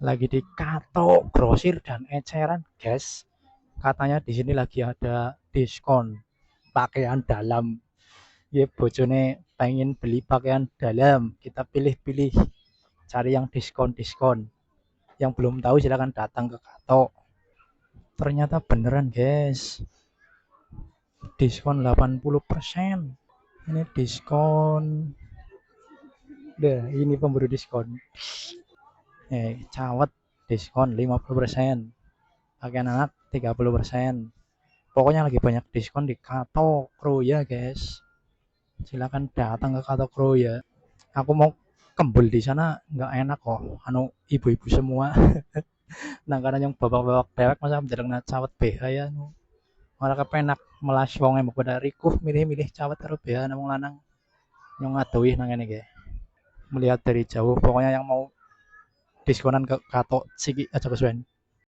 Lagi di Kato Grosir dan Eceran, guys. Katanya di sini lagi ada diskon pakaian dalam. Ya bojone pengen beli pakaian dalam, kita pilih-pilih cari yang diskon-diskon. Yang belum tahu silahkan datang ke Kato. Ternyata beneran, guys. Diskon 80%. Ini diskon. Deh, ini pemberi diskon. Cawet diskon 50%. Pakaian anak 30%. Pokoknya lagi banyak diskon di Kato Kroya, guys. Silakan datang ke Kato Kroya. Aku mau kembali di sana nggak enak kok. Anu ibu-ibu semua. Nah karena yang bapak-bapak dewek masa menjarang cawet BH ya. Malah kepenak melas wong embok pada rikuh milih-milih cawet karo BH nang lanang. Yang ngadohi nang ngene iki. Melihat dari jauh pokoknya yang mau diskonan ke Kato Siki aja kesuwen.